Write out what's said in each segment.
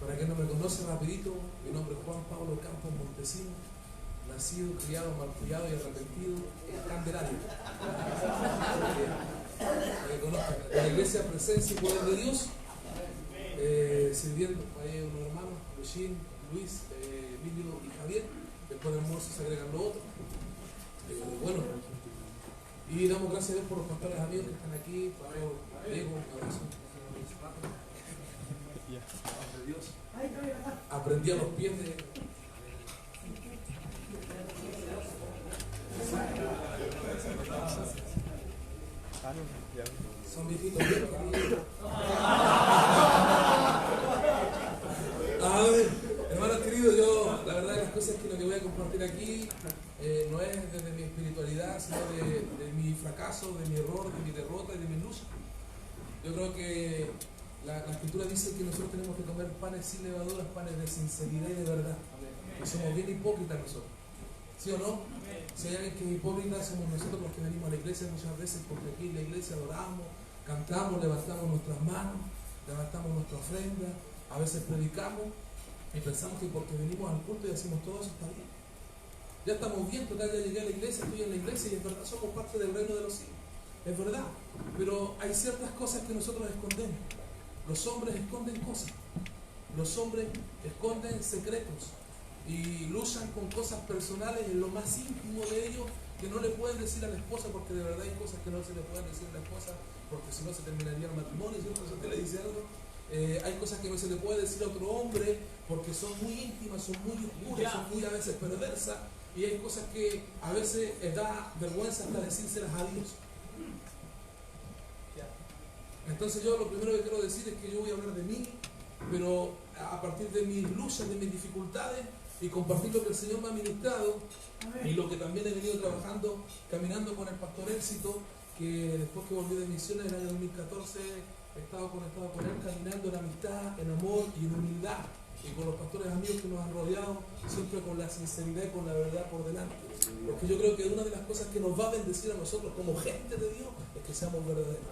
Para quien no me conoce rapidito, mi nombre es Juan Pablo Campos Montesino, nacido, criado, malcriado y arrepentido en Candelaria. Para que conozcan, en la iglesia Presencia y Poder de Dios, sirviendo. Hay unos hermanos, Luis, Emilio y Javier. Después del almuerzo se agregan los otros. Bueno, y damos gracias a Dios por los pastores amigos que están aquí, Pablo, Diego, un abrazo. Dios. Aprendí a los pies de... Son viejitos bien queridos. Hermanos queridos, yo la verdad de las cosas que lo que voy a compartir aquí no es desde mi espiritualidad, sino de mi fracaso, de mi error, de mi derrota y de mi lucha. Yo creo que la Escritura dice que nosotros tenemos que comer panes sin levaduras, panes de sinceridad y de verdad. Que somos bien hipócritas nosotros. ¿Sí o no? Si hay alguien que es hipócrita, somos nosotros los que venimos a la iglesia muchas veces, porque aquí en la iglesia adoramos, cantamos, levantamos nuestras manos, levantamos nuestra ofrenda, a veces predicamos y pensamos que porque venimos al culto y hacemos todo eso está bien. Ya estamos bien, total, ya llegué a la iglesia, estoy en la iglesia y en verdad somos parte del reino de los cielos. Es verdad, pero hay ciertas cosas que nosotros escondemos. Los hombres esconden cosas, los hombres esconden secretos y luchan con cosas personales en lo más íntimo de ellos que no le pueden decir a la esposa, porque de verdad hay cosas que no se le pueden decir a la esposa porque si no se terminaría el matrimonio. Si usted le dice algo, hay cosas que no se le puede decir a otro hombre porque son muy íntimas, son muy oscuras, son muy a veces perversas, y hay cosas que a veces da vergüenza hasta decírselas a Dios. Entonces yo lo primero que quiero decir es que yo voy a hablar de mí, pero a partir de mis luchas, de mis dificultades, y compartir lo que el Señor me ha ministrado y lo que también he venido trabajando, caminando con el pastor Éxito, que después que volví de misiones en el año 2014 he estado conectado con él, caminando en amistad, en amor y en humildad, y con los pastores amigos que nos han rodeado, siempre con la sinceridad y con la verdad por delante. Porque yo creo que una de las cosas que nos va a bendecir a nosotros como gente de Dios es que seamos verdaderos.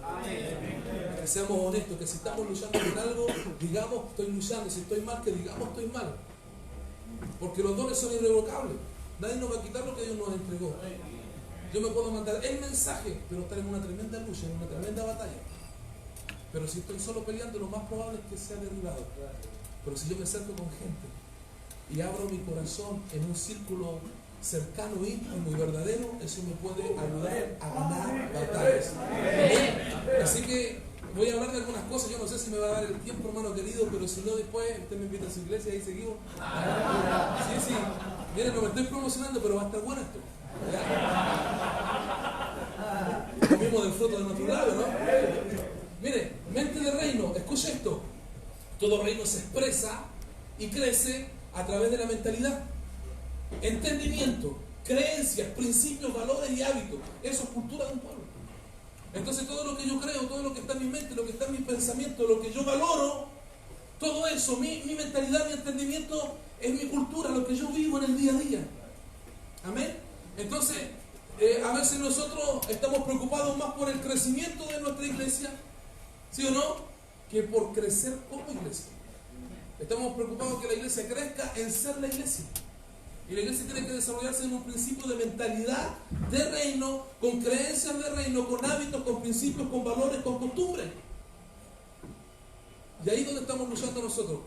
Que seamos honestos, que si estamos luchando con algo, digamos estoy luchando, si estoy mal, que digamos estoy mal. Porque los dones son irrevocables. Nadie nos va a quitar lo que Dios nos entregó. Yo me puedo mandar el mensaje, pero estar en una tremenda lucha, en una tremenda batalla. Pero si estoy solo peleando, lo más probable es que sea derribado. Pero si yo me acerco con gente y abro mi corazón en un círculo cercano, íntimo y verdadero, eso me puede ayudar a ganar batallas. Así que voy a hablar de algunas cosas. Yo no sé si me va a dar el tiempo, hermano querido, pero si no, después usted me invita a su iglesia y ahí seguimos. Sí. Miren, no me estoy promocionando, pero va a estar bueno esto. Comimos del fruto de nuestro lado, ¿no? Mire, mente de reino, escuche esto. Todo reino se expresa y crece a través de la mentalidad. Entendimiento, creencias, principios, valores y hábitos. Eso es cultura de un pueblo. Entonces todo lo que yo creo, todo lo que está en mi mente, lo que está en mi pensamiento, lo que yo valoro, todo eso, mi mentalidad, mi entendimiento, es mi cultura, lo que yo vivo en el día a día. Amén. Entonces, a veces nosotros estamos preocupados más por el crecimiento de nuestra iglesia, ¿sí o no?, que por crecer como iglesia. Estamos preocupados que la iglesia crezca en ser la iglesia. Y la iglesia tiene que desarrollarse en un principio de mentalidad de reino, con creencias de reino, con hábitos, con principios, con valores, con costumbres. Y ahí es donde estamos luchando nosotros.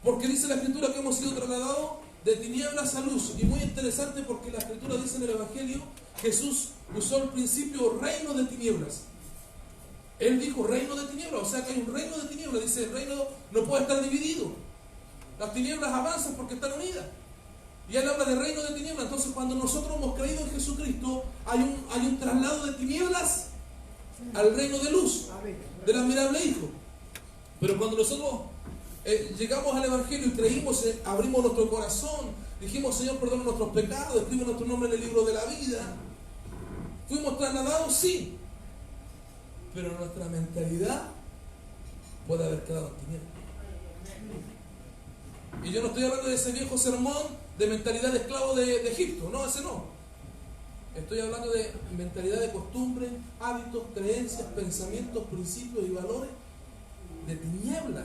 Porque dice la Escritura que hemos sido trasladados de tinieblas a luz. Y muy interesante porque la Escritura dice en el Evangelio, Jesús usó el principio reino de tinieblas. Él dijo reino de tinieblas, o sea que hay un reino de tinieblas. Dice, el reino no puede estar dividido. Las tinieblas avanzan porque están unidas. Y él habla de reino de tinieblas. Entonces cuando nosotros hemos creído en Jesucristo, hay un traslado de tinieblas al reino de luz, del admirable Hijo. Pero cuando nosotros llegamos al Evangelio y creímos, abrimos nuestro corazón, dijimos, Señor, perdona nuestros pecados, escribe nuestro nombre en el libro de la vida, fuimos trasladados, sí, pero nuestra mentalidad puede haber quedado en tinieblas. Y yo no estoy hablando de ese viejo sermón de mentalidad de esclavo de Egipto, no, ese no. Estoy hablando de mentalidad de costumbres, hábitos, creencias, pensamientos, principios y valores de tinieblas,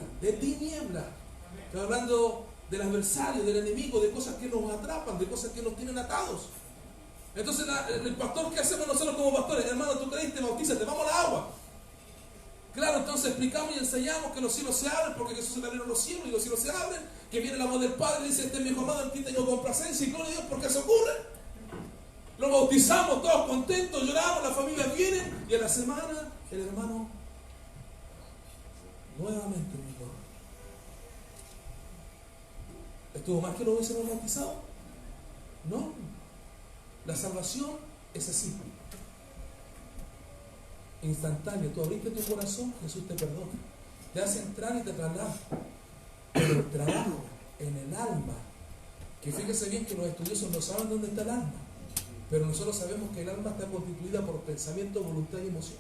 Estoy hablando del adversario, del enemigo, de cosas que nos atrapan, de cosas que nos tienen atados. Entonces, el pastor, ¿qué hacemos nosotros como pastores? Hermano, tú creíste, bautízate, vamos al agua. Claro, entonces explicamos y enseñamos que los cielos se abren porque Jesús se abrieron los cielos y los cielos se abren, que viene la voz del Padre y dice, este es mi hijo amado en quien tengo complacencia, y gloria a Dios, ¿por qué se ocurre? Lo bautizamos todos contentos, lloramos, la familia viene y a la semana el hermano nuevamente me dijo, ¿estuvo más que lo hubiésemos bautizado? No, la salvación es así, instantánea. Tú abriste tu corazón, Jesús te perdona, te hace entrar y te traslada, pero el trabajo en el alma, que fíjese bien que los estudiosos no saben dónde está el alma, pero nosotros sabemos que el alma está constituida por pensamiento, voluntad y emoción.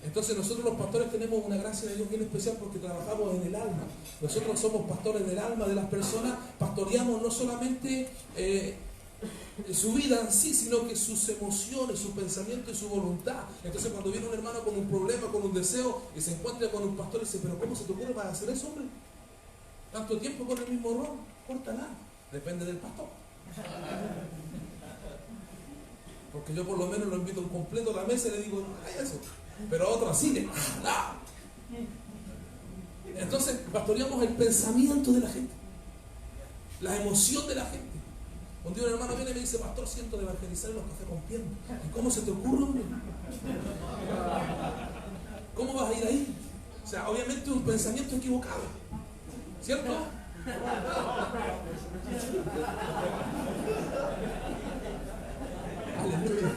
Entonces nosotros los pastores tenemos una gracia de Dios bien especial porque trabajamos en el alma. Nosotros somos pastores del alma de las personas, pastoreamos no solamente su vida en sí, sino que sus emociones, su pensamiento y su voluntad. Entonces cuando viene un hermano con un problema, con un deseo y se encuentra con un pastor y dice, pero ¿cómo se te ocurre para hacer eso, hombre? Tanto tiempo con el mismo error, córtala. Depende del pastor. Porque yo por lo menos lo invito completo a la mesa y le digo, no hay eso. Pero a otro así, ¡no! Entonces pastoreamos el pensamiento de la gente, la emoción de la gente. Un día un hermano viene y me dice, pastor, siento de evangelizar en los cafés con piernas. ¿Y cómo se te ocurre, hombre? ¿Cómo vas a ir ahí? O sea, obviamente un pensamiento equivocado, ¿cierto? Aleluya.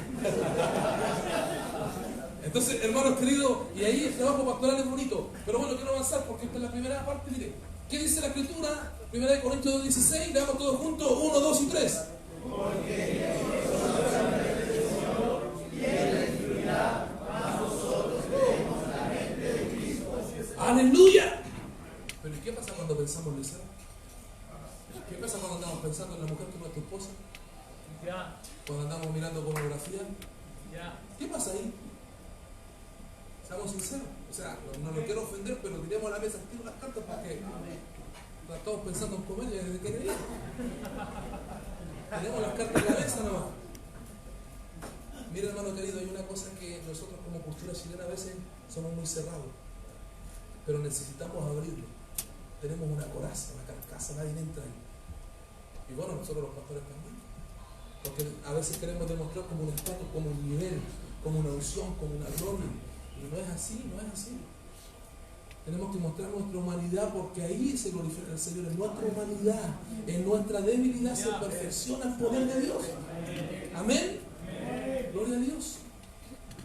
Entonces, hermanos queridos, y ahí el trabajo pastoral es bonito. Pero bueno, quiero avanzar porque esta es la primera parte. Mire, ¿qué dice la Escritura? 1 Corintios 2:16, leamos todos juntos, 1, 2 y 3. Porque ¡aleluya! Pero ¿y qué pasa cuando pensamos en eso? ¿Qué pasa cuando andamos pensando en la mujer que no es tu esposa? Cuando andamos mirando pornografía. ¿Qué pasa ahí? Seamos sinceros. O sea, no lo quiero ofender, pero tiremos a la mesa las cartas para que estamos pensando en comer ya desde que era. Tenemos las cartas en la mesa nomás. Mira, hermano querido, hay una cosa que nosotros como cultura chilena a veces somos muy cerrados, pero necesitamos abrirlo. Tenemos una coraza, una carcasa, nadie entra ahí. Y bueno, nosotros los pastores también. Porque a veces queremos demostrar como un estatus, como un nivel, como una unción, como una gloria. Y no es así, no es así. Tenemos que mostrar nuestra humanidad porque ahí se glorifica el Señor. En nuestra humanidad, en nuestra debilidad se perfecciona el poder de Dios. Amén. Gloria a Dios.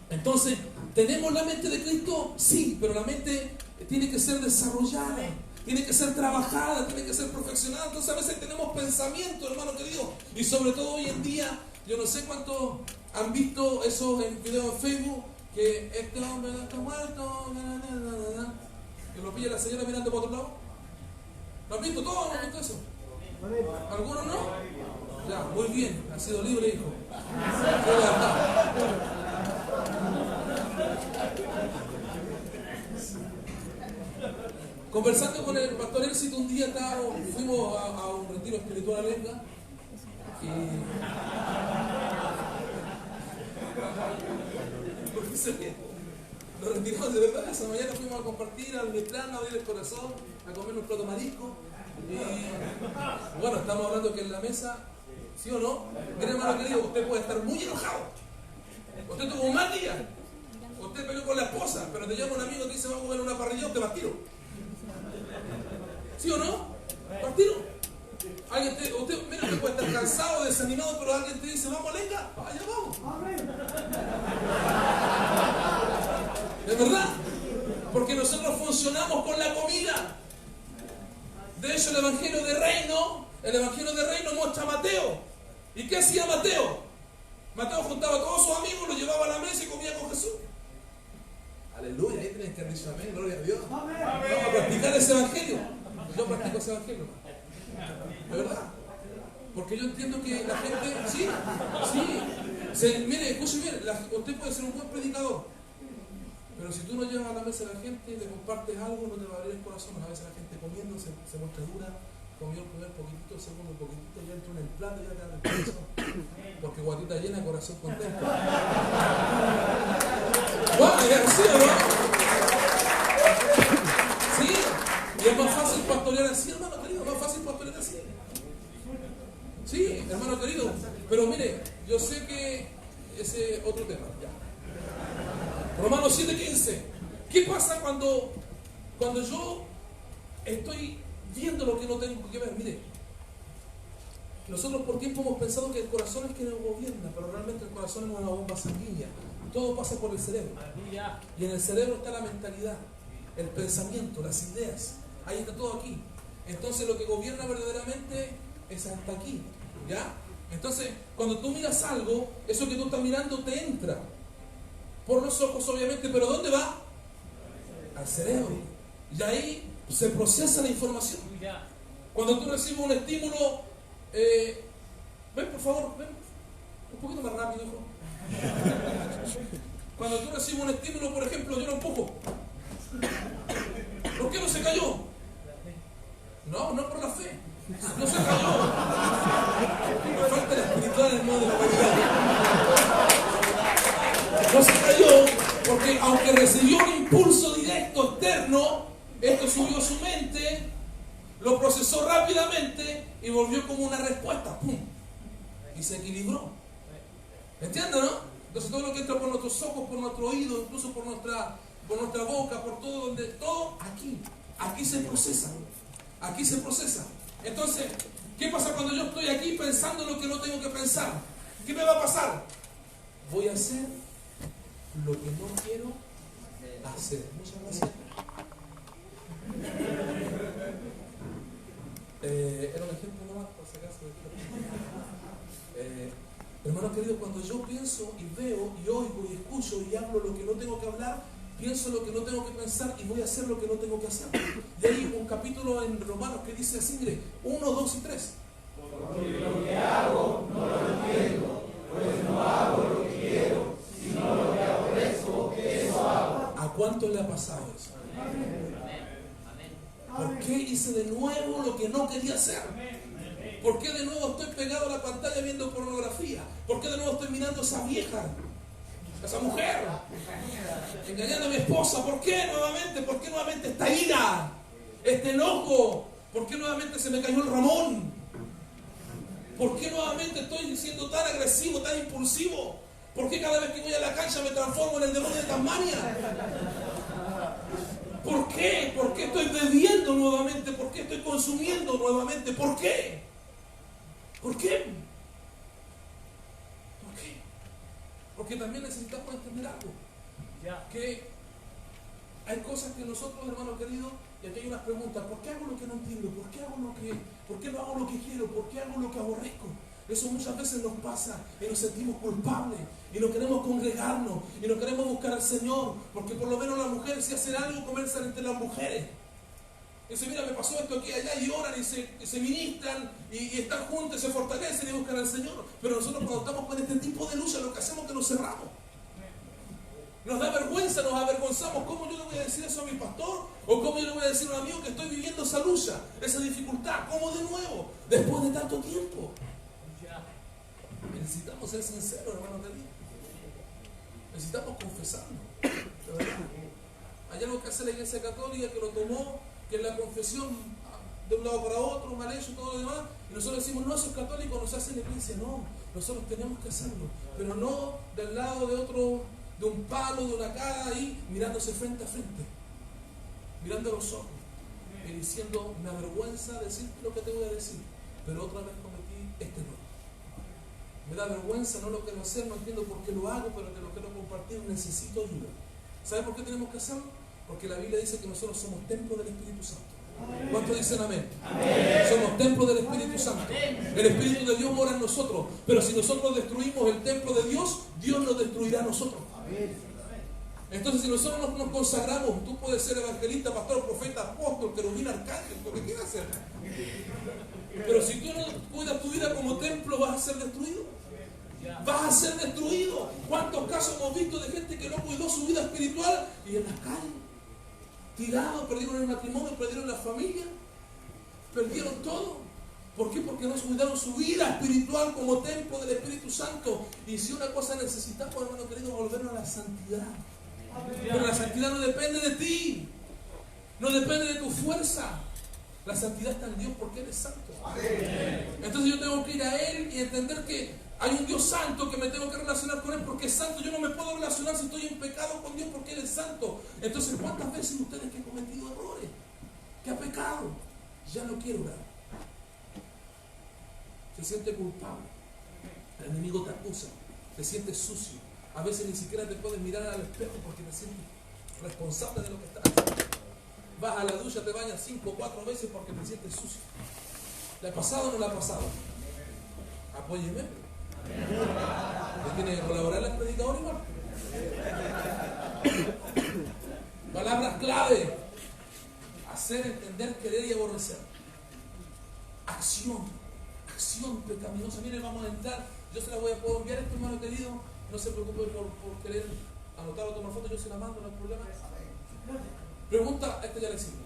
Entonces, ¿tenemos la mente de Cristo? Sí, pero la mente tiene que ser desarrollada, tiene que ser trabajada, tiene que ser perfeccionada. Entonces a veces tenemos pensamiento, hermano querido, y sobre todo hoy en día, yo no sé cuántos han visto esos videos en Facebook, que este hombre está muerto, que lo pilla la señora mirando para otro lado. ¿Lo han visto todos? ¿No han visto eso? ¿Algunos no? Ya, muy bien, ha sido libre, hijo. Conversando con el pastor Éxito un día fuimos a un retiro espiritual a Lenga y nos retiramos de verdad. Esa mañana fuimos a compartir, a administrarnos, a abrir el corazón, a comer un plato marisco y bueno, estamos hablando que en la mesa, ¿sí o no? Mire, hermano querido, usted puede estar muy enojado, usted tuvo un mal día, usted peleó con la esposa, pero te llama un amigo y te dice vamos a comer una parrilla, usted va a tiro. ¿Sí o no? ¿Partiro? Usted, mira, usted puede estar cansado, desanimado, pero alguien te dice, vamos, Lenga, allá vamos. ¿De verdad? Porque nosotros funcionamos con la comida. De hecho, el Evangelio de Reino muestra a Mateo. ¿Y qué hacía Mateo? Mateo juntaba a todos sus amigos, los llevaba a la mesa y comía con Jesús. Aleluya, ahí tienes que haber dicho amén, gloria a Dios. Amén. Vamos a practicar ese Evangelio. Yo practico ese Evangelio. ¿De verdad? Porque yo entiendo que la gente, mire, escuche bien, usted puede ser un buen predicador, pero si tú no llevas a la mesa a la gente y le compartes algo, no te va a abrir el corazón. A veces la gente comiendo se muestra dura, comió el primer poquitito, el segundo poquitito, ya entró en el plato y ya acá en el corazón. Porque guatita llena, corazón contento. Bueno, es así, ¿no? Sí, y es más fácil pastorear así, hermano querido, es más fácil pastorear así. Sí, hermano querido, pero mire, yo sé que ese es otro tema, ya. Romanos 7:15. ¿Qué pasa cuando yo estoy viendo lo que no tengo que ver? Mire, nosotros por tiempo hemos pensado que el corazón es quien nos gobierna, pero realmente el corazón es una bomba sanguínea. Todo pasa por el cerebro. Y en el cerebro está la mentalidad, el pensamiento, las ideas. Ahí está todo aquí. Entonces lo que gobierna verdaderamente es hasta aquí. ¿Ya? Entonces, cuando tú miras algo, eso que tú estás mirando te entra por los ojos, obviamente, pero ¿dónde va? Al cerebro. Y ahí se procesa la información. Cuando tú recibes un estímulo, ven por favor, ven un poquito más rápido, hijo. Cuando tú recibes un estímulo, por ejemplo, yo lo empujo. ¿Por qué no se cayó? No por la fe. No se cayó. Me falta el espiritual en el modo de la humanidad. No se cayó porque aunque recibió un impulso directo externo, esto subió a su mente, lo procesó rápidamente y volvió como una respuesta. ¡Pum! Y se equilibró. ¿Entiendes, no? Entonces todo lo que entra por nuestros ojos, por nuestro oído, incluso por nuestra boca, por todo, todo aquí se procesa. Aquí se procesa. Entonces, ¿qué pasa cuando yo estoy aquí pensando lo que no tengo que pensar? ¿Qué me va a pasar? Voy a hacer lo que no quiero hacer. Muchas gracias. Era un ejemplo nomás, por si acaso. Hermano querido, cuando yo pienso y veo y oigo y escucho y hablo lo que no tengo que hablar, pienso lo que no tengo que pensar y voy a hacer lo que no tengo que hacer. De ahí un capítulo en Romanos que dice así, mire, 1, 2 y 3. Porque lo que hago no lo entiendo, pues no hago lo que quiero, sino lo que aborrezco, eso hago. ¿A cuánto le ha pasado eso? ¿Por qué hice de nuevo lo que no quería hacer? ¿Por qué de nuevo estoy pegado a la pantalla viendo pornografía? ¿Por qué de nuevo estoy mirando a esa vieja? A esa mujer, engañando a mi esposa. ¿Por qué nuevamente? ¿Por qué nuevamente esta ira? Este enojo. ¿Por qué nuevamente se me cayó el Ramón? ¿Por qué nuevamente estoy siendo tan agresivo, tan impulsivo? ¿Por qué cada vez que voy a la cancha me transformo en el demonio de Tasmania? ¿Por qué? ¿Por qué estoy bebiendo nuevamente? ¿Por qué estoy consumiendo nuevamente? ¿Por qué? ¿Por qué? Porque también necesitamos entender algo. Que hay cosas que nosotros, hermanos queridos, y aquí hay unas preguntas. ¿Por qué hago lo que no entiendo? ¿Por qué no hago lo que quiero? ¿Por qué hago lo que aborrezco? Eso muchas veces nos pasa y nos sentimos culpables y no queremos congregarnos y no queremos buscar al Señor, porque por lo menos las mujeres, si hacen algo, comienzan entre las mujeres. Dice, mira, me pasó esto aquí, allá, y oran y se ministran y están juntos, se fortalecen y buscan al Señor. Pero nosotros cuando estamos con este tipo de lucha, lo que hacemos es que nos cerramos. Nos da vergüenza, nos avergonzamos. ¿Cómo yo le voy a decir eso a mi pastor? ¿O cómo yo le voy a decir a un amigo que estoy viviendo esa lucha, esa dificultad? ¿Cómo de nuevo? Después de tanto tiempo. Necesitamos ser sinceros, hermano querido. Necesitamos confesarnos. De verdad. Hay algo que hace la Iglesia Católica que lo tomó, que es la confesión de un lado para otro, mal hecho, todo lo demás, y nosotros decimos, no, esos católicos nos hacen la iglesia. No, nosotros tenemos que hacerlo, pero no del lado de otro, de un palo, de una cara ahí, mirándose frente a frente, mirando a los ojos y diciendo, me avergüenza decir lo que te voy a decir, pero otra vez cometí este error. Me da vergüenza, no lo quiero hacer, no entiendo por qué lo hago, pero te lo quiero compartir, necesito ayuda. ¿Sabes por qué tenemos que hacerlo? Porque la Biblia dice que nosotros somos templo del Espíritu Santo. ¿Cuántos dicen amén? Amén. Somos templo del Espíritu Santo. El Espíritu de Dios mora en nosotros. Pero si nosotros destruimos el templo de Dios, Dios nos destruirá a nosotros. Entonces, si nosotros nos consagramos, tú puedes ser evangelista, pastor, profeta, apóstol, querubín, arcángel, lo que quieras hacer. Pero si tú no cuidas tu vida como templo, vas a ser destruido. Vas a ser destruido. ¿Cuántos casos hemos visto de gente que no cuidó su vida espiritual y en la calle? Tirados, perdieron el matrimonio, perdieron la familia. Perdieron todo. ¿Por qué? Porque no cuidaron su vida espiritual como templo del Espíritu Santo. Y si una cosa necesitamos, hermano querido, volvernos a la santidad. Pero la santidad no depende de ti. No depende de tu fuerza. La santidad está en Dios porque Él es santo. Entonces yo tengo que ir a Él y entender que hay un Dios santo, que me tengo que relacionar con Él porque es santo. Yo no me puedo relacionar si estoy en pecado con Dios porque Él es santo. Entonces, ¿cuántas veces ustedes que han cometido errores, que ha pecado, ya no quiero orar? Se siente culpable. El enemigo te acusa. Te sientes sucio. A veces ni siquiera te puedes mirar al espejo porque te sientes responsable de lo que estás haciendo. Vas a la ducha, te bañas 5 o 4 veces porque te sientes sucio. ¿Le ha pasado o no le ha pasado? Apóyeme. ¿Le tiene que colaborar el predicador igual? Palabras clave. Hacer, entender, querer y aborrecer. Acción pecaminosa. Miren, vamos a entrar. Yo se la voy a poder enviar, esto, hermano querido. No se preocupe por querer anotar o tomar foto. Yo se la mando, no hay problema. Pregunta, esta ya la hicimos.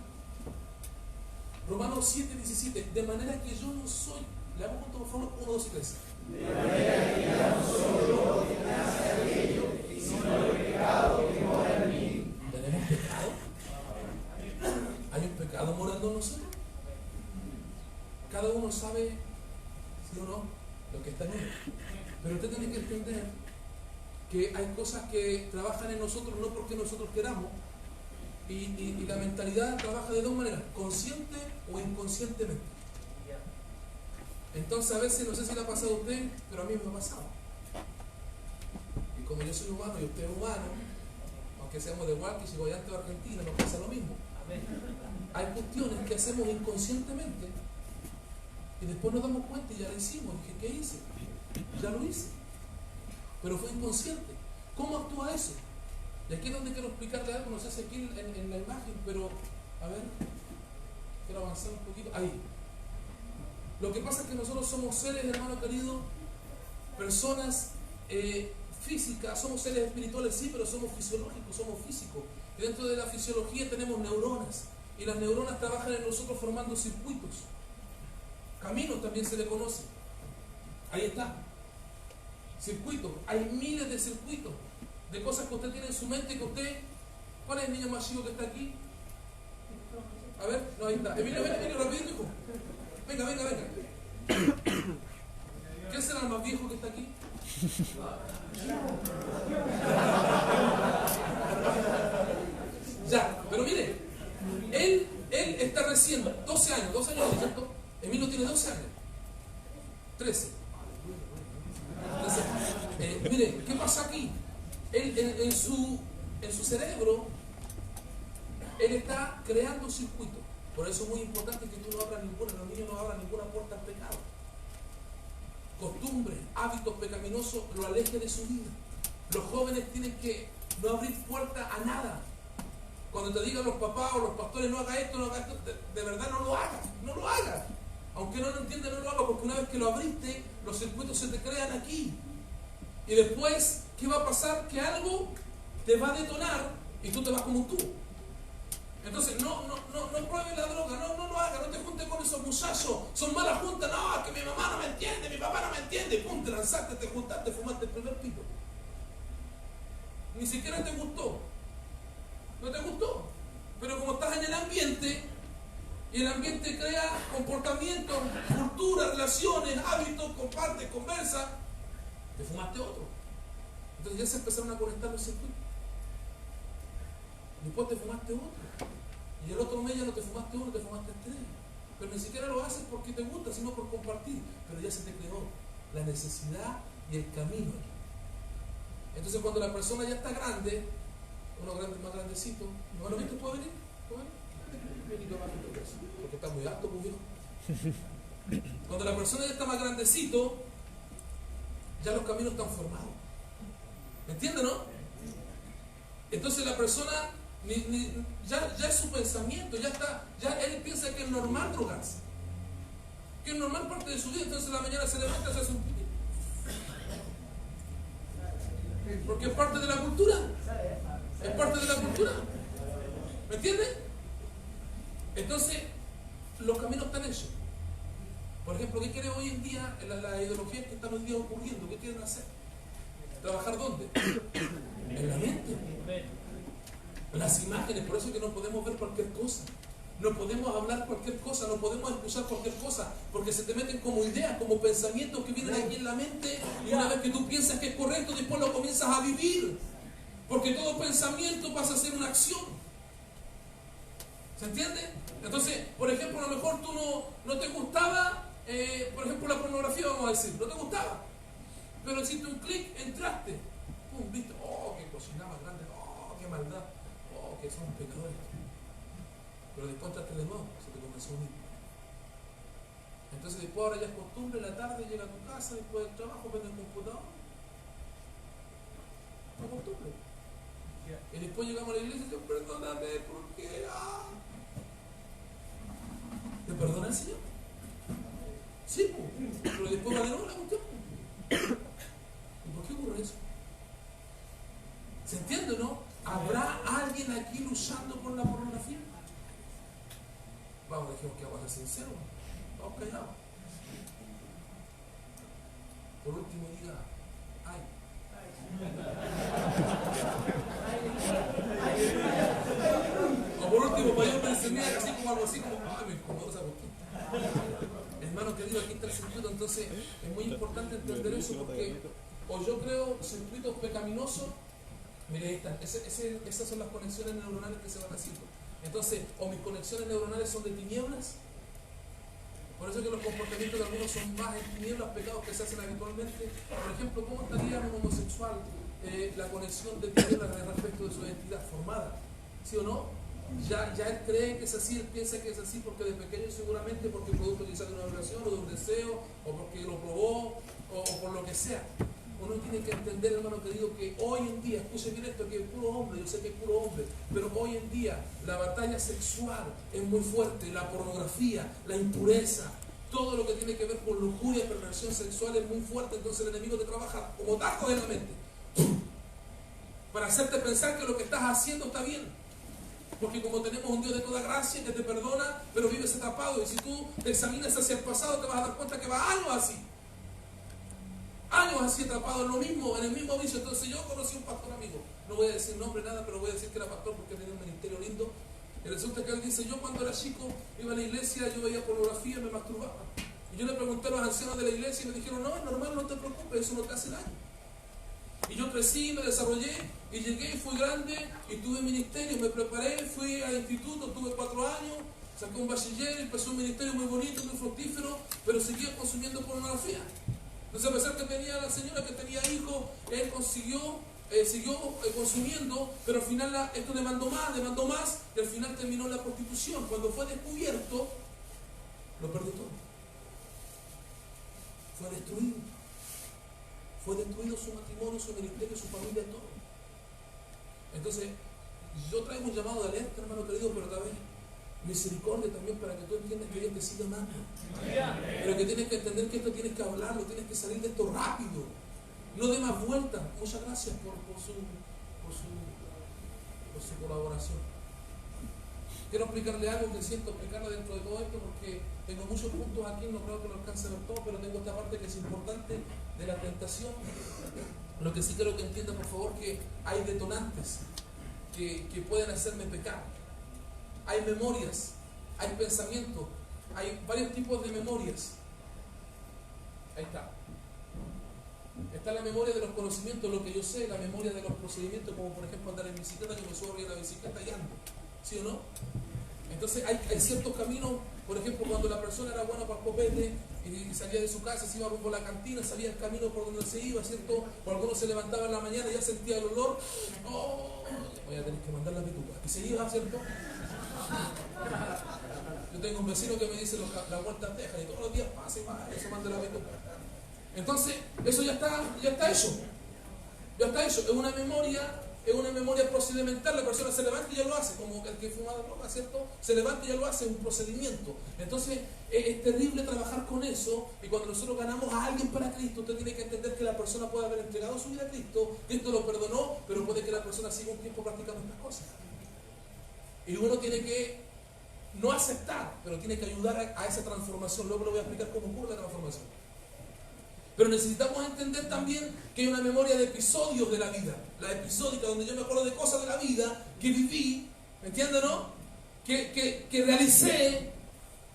Romanos 7:17. De manera que yo no soy. Le hago junto, por favor, 1, 2 y 3. De manera que ya no soy yo que nace aquello, sino el pecado que mora en mí. ¿Tenemos pecado? ¿Hay un pecado morando en nosotros? Cada uno sabe, sí o no, lo que está en él. Pero usted tiene que entender que hay cosas que trabajan en nosotros no porque nosotros queramos. Y la mentalidad trabaja de dos maneras, consciente o inconscientemente. Entonces a veces, no sé si le ha pasado a usted, pero a mí me ha pasado. Y como yo soy humano y usted es humano, aunque seamos de Hualqui, Chihuayante o Argentina, nos pasa lo mismo. Hay cuestiones que hacemos inconscientemente y después nos damos cuenta y ya lo hicimos. Dije, ¿qué hice? Ya lo hice. Pero fue inconsciente. ¿Cómo actúa eso? Y aquí es donde quiero explicarle algo, no sé si aquí en la imagen, pero a ver, quiero avanzar un poquito. Ahí. Lo que pasa es que nosotros somos seres, hermano querido, personas físicas, somos seres espirituales, sí, pero somos fisiológicos, somos físicos. Y dentro de la fisiología tenemos neuronas. Y las neuronas trabajan en nosotros formando circuitos. Caminos también se le conoce. Ahí está. Circuitos. Hay miles de circuitos. De cosas que usted tiene en su mente que usted... ¿Cuál es el niño más chico que está aquí? A ver, no, ahí está. Emilio, rapidito, hijo. Venga. ¿Quién será el más viejo que está aquí? Ya, pero mire, él está recién 12 años, ¿cierto? Emilio tiene 12 años. 13. Entonces, mire, ¿qué pasa aquí? Él, en su cerebro, él está creando circuitos. Por eso es muy importante que tú no abras los niños no abran ninguna puerta al pecado. Costumbres, hábitos pecaminosos lo aleje de su vida. Los jóvenes tienen que no abrir puerta a nada. Cuando te digan los papás o los pastores no haga esto, de verdad no lo hagas. Aunque no lo entiendas, no lo hagas, porque una vez que lo abriste, los circuitos se te crean aquí. Y después, ¿qué va a pasar? Que algo te va a detonar y tú te vas como un tubo. Entonces, no pruebes la droga, no lo hagas, no te juntes con esos muchachos, son malas juntas, no, que mi mamá no me entiende, mi papá no me entiende, pum, te lanzaste, te juntaste, fumaste el primer pito. Ni siquiera te gustó, no te gustó, pero como estás en el ambiente, y el ambiente crea comportamientos, cultura, relaciones, hábitos, compartes, conversa, te fumaste otro. Entonces ya se empezaron a conectar los circuitos. Después te fumaste otro. Y el otro mes ya no te fumaste uno, te fumaste 3. Pero ni siquiera lo haces porque te gusta, sino por compartir. Pero ya se te creó la necesidad y el camino aquí. Entonces cuando la persona ya está grande, uno más grandecito, ¿no lo viste? ¿Puedo venir? Porque está muy alto, pues viejo. Cuando la persona ya está más grandecito, ya los caminos están formados. ¿Me entiendes, no? Entonces la persona ya es su pensamiento, ya él piensa que es normal drogarse, que es normal parte de su vida. Entonces en la mañana se levanta y se hace un pipí, porque es parte de la cultura, ¿me entiendes? Entonces los caminos están hechos. Por ejemplo, ¿qué quiere hoy en día la ideología que están hoy en día ocurriendo? ¿Qué quieren hacer? ¿Trabajar dónde? En la mente. Las imágenes, por eso es que no podemos ver cualquier cosa. No podemos hablar cualquier cosa, no podemos escuchar cualquier cosa, porque se te meten como ideas, como pensamientos que vienen aquí en la mente, y una vez que tú piensas que es correcto, después lo comienzas a vivir. Porque todo pensamiento pasa a ser una acción. ¿Se entiende? Entonces, por ejemplo, a lo mejor tú no te gustaba, por ejemplo, la pornografía, vamos a decir, no te gustaba. Pero hiciste un clic, entraste, pum, viste, oh, que cocinaba grande, oh, qué maldad, oh, que son pecadores. Pero después entraste de nuevo, se te comenzó a unir. Entonces después ahora ya es costumbre, en la tarde llega a tu casa, después del trabajo, prende el computador. Es costumbre. Y después llegamos a la iglesia y dice, perdóname, ¿por qué? ¿Te perdona el Señor? Sí, pero después va de nuevo la cuestión. ¿Y por qué ocurre eso? ¿Se entiende o no? ¿Habrá alguien aquí luchando por la pornografía? Vamos, dejemos que vamos a ser sinceros. Vamos callados. Por último, diga, ay. O por último, para yo mencionar así como algo así, como, ay, me incomoda esa cuestión. Hermano querido, aquí está el circuito, entonces es muy importante entender eso porque, o yo creo circuitos pecaminosos, mire, esas son las conexiones neuronales que se van haciendo. Entonces, o mis conexiones neuronales son de tinieblas, por eso es que los comportamientos de algunos son más en tinieblas, pecados que se hacen habitualmente. Por ejemplo, ¿cómo estaría un homosexual la conexión de tinieblas respecto de su identidad formada? ¿Sí o no? Ya él cree que es así, él piensa que es así porque de pequeño seguramente porque producto quizás de una relación o de un deseo o porque lo probó o por lo que sea. Uno tiene que entender, hermano querido, que hoy en día, escuche bien esto, que es puro hombre, yo sé que es puro hombre, pero hoy en día la batalla sexual es muy fuerte, la pornografía, la impureza, todo lo que tiene que ver con lujuria y perversión sexual es muy fuerte, entonces el enemigo te trabaja como tajo en la mente para hacerte pensar que lo que estás haciendo está bien. Porque como tenemos un Dios de toda gracia que te perdona, pero vives atrapado, y si tú te examinas hacia el pasado te vas a dar cuenta que va años así atrapado en lo mismo, en el mismo vicio. Entonces yo conocí un pastor amigo, no voy a decir nombre nada, pero voy a decir que era pastor porque tenía un ministerio lindo, y resulta que él dice, yo cuando era chico iba a la iglesia, yo veía pornografía y me masturbaba, y yo le pregunté a los ancianos de la iglesia y me dijeron, no, es normal, no te preocupes, eso no te hace daño. Y yo crecí, me desarrollé y llegué y fui grande y tuve ministerio, me preparé, fui al instituto, tuve 4 años, saqué un bachiller, empecé un ministerio muy bonito, muy fructífero, pero seguía consumiendo pornografía. Entonces a pesar que tenía la señora que tenía hijos, él siguió consumiendo, pero al final esto demandó más y al final terminó en la prostitución. Cuando fue descubierto, lo perdió todo. Fue destruido. Fue destruido su matrimonio, su ministerio, su familia, todo. Entonces, yo traigo un llamado de alerta, hermano querido, pero tal vez misericordia también para que tú entiendas que Dios te sigue amando. Pero que tienes que entender que esto tienes que hablarlo, tienes que salir de esto rápido. No dé más vueltas. Muchas gracias por su colaboración. Quiero explicarle algo que siento explicarle dentro de todo esto porque tengo muchos puntos aquí, no creo que lo alcance a ver todo, pero tengo esta parte que es importante de la tentación. Lo que sí quiero que entienda, por favor, que hay detonantes que pueden hacerme pecar. Hay memorias, hay pensamientos, hay varios tipos de memorias. Ahí está. Está la memoria de los conocimientos, lo que yo sé, la memoria de los procedimientos, como por ejemplo andar en bicicleta, yo me subo arriba de la bicicleta y ando. ¿Sí o no? Entonces hay ciertos caminos, por ejemplo, cuando la persona era buena para el copete y salía de su casa, se iba rumbo a la cantina, sabía el camino por donde se iba, ¿cierto? O alguno se levantaba en la mañana y ya sentía el olor, ¡oh! Voy a tener que mandar la pituca. Y se iba, ¿cierto? Yo tengo un vecino que me dice la vuelta deja y todos los días pasa y va, eso manda la pituca. Entonces, eso ya está hecho. Ya está hecho. Es una memoria procedimental. La persona se levanta y ya lo hace, como el que fuma droga, ¿cierto? Se levanta y ya lo hace, es un procedimiento. Entonces, es terrible trabajar con eso. Y cuando nosotros ganamos a alguien para Cristo, usted tiene que entender que la persona puede haber entregado su vida a Cristo, Cristo lo perdonó, pero puede que la persona siga un tiempo practicando estas cosas. Y uno tiene que no aceptar, pero tiene que ayudar a esa transformación. Luego le voy a explicar cómo ocurre la transformación. Pero necesitamos entender también que hay una memoria de episodios de la vida, la episódica, donde yo me acuerdo de cosas de la vida que viví, ¿me entienden, no? Que realicé,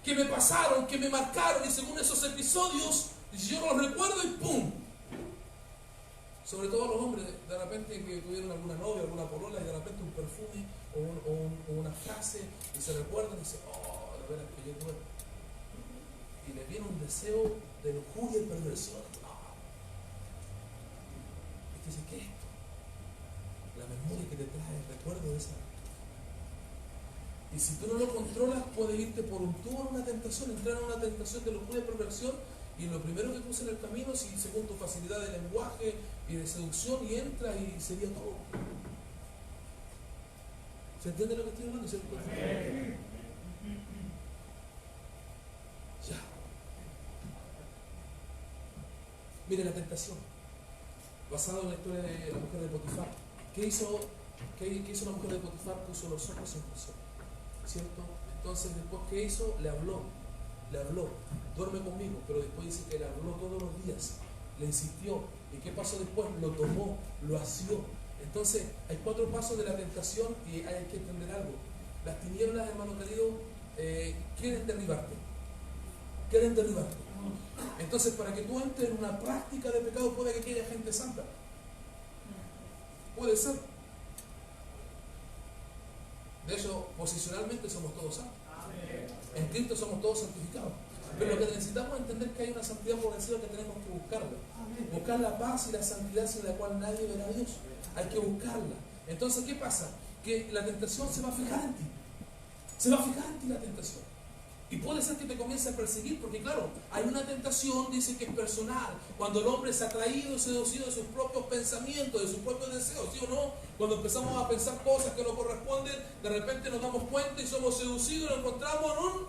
que me pasaron, que me marcaron, y según esos episodios, yo los recuerdo y ¡pum! Sobre todo los hombres, de repente que tuvieron alguna novia, alguna polola, y de repente un perfume o una frase, y se recuerdan y dicen, oh, de veras que yo tuve. Y les viene un deseo de lujuria y perversión. Y dice, ¿qué es esto? La memoria que te trae el recuerdo de esa. Y si tú no lo controlas, puedes irte por un tubo en una tentación, entrar en una tentación de lujuria y perversión, y lo primero que puse en el camino, si según tu facilidad de lenguaje y de seducción, y entras y sería todo. ¿Se entiende lo que estoy hablando? ¿Cierto? Ya. Mire la tentación, basado en la historia de la mujer de Potifar. ¿Qué hizo la mujer de Potifar? Puso los ojos en José, ¿cierto? Entonces después, ¿qué hizo? Le habló, duerme conmigo, pero después dice que le habló todos los días, le insistió. ¿Y qué pasó después? Lo tomó, lo asió. Entonces hay 4 pasos de la tentación y hay que entender algo. Las tinieblas, hermano querido, quieren derribarte. Entonces, para que tú entres en una práctica de pecado, puede que haya gente santa. Puede ser. De hecho, posicionalmente somos todos santos. En Cristo somos todos santificados. Pero lo que necesitamos entender es que hay una santidad progresiva que tenemos que buscarla. Buscar la paz y la santidad sin la cual nadie verá a Dios. Hay que buscarla. Entonces, ¿qué pasa? Que la tentación se va a fijar en ti. Se va a fijar en ti la tentación. Y puede ser que te comience a perseguir, porque claro, hay una tentación, dice que es personal. Cuando el hombre es atraído y seducido de sus propios pensamientos, de sus propios deseos, ¿sí o no? Cuando empezamos a pensar cosas que no corresponden, de repente nos damos cuenta y somos seducidos y nos encontramos en un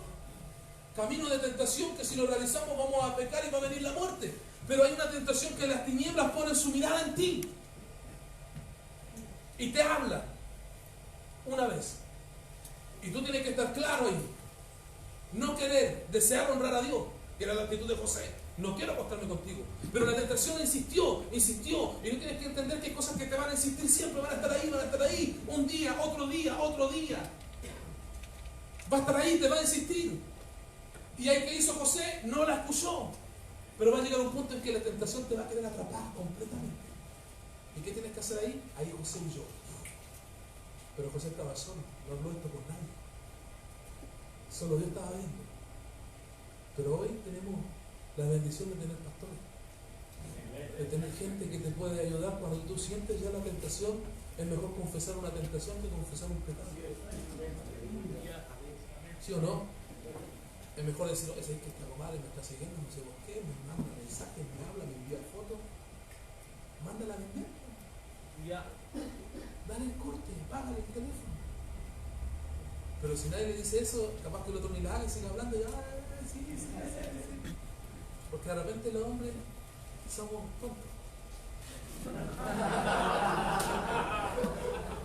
camino de tentación que si lo realizamos vamos a pecar y va a venir la muerte. Pero hay una tentación que las tinieblas ponen su mirada en ti y te habla una vez. Y tú tienes que estar claro ahí. No querer, desear honrar a Dios, que era la actitud de José. No quiero acostarme contigo. Pero la tentación insistió. Y tú tienes que entender que hay cosas que te van a insistir siempre, van a estar ahí. Un día, otro día. Va a estar ahí, te va a insistir. Y ahí que hizo José, no la escuchó. Pero va a llegar un punto en que la tentación te va a querer atrapar completamente. ¿Y qué tienes que hacer ahí? Ahí José huyó. Pero José estaba solo, no habló esto con nadie. Solo Dios estaba viendo. Pero hoy tenemos la bendición de tener pastores, de tener gente que te puede ayudar cuando tú sientes ya la tentación. Es mejor confesar una tentación que confesar un pecado. ¿Sí o no? Es mejor decir, es que esta comadre me está siguiendo, no sé por qué, me manda mensajes, me habla, me envía fotos. Mándala a vender. Dale el corte, págale el teléfono. Pero si nadie le dice eso, capaz que el otro ni la haga y sigue hablando y sí. Porque de repente los hombres somos tontos.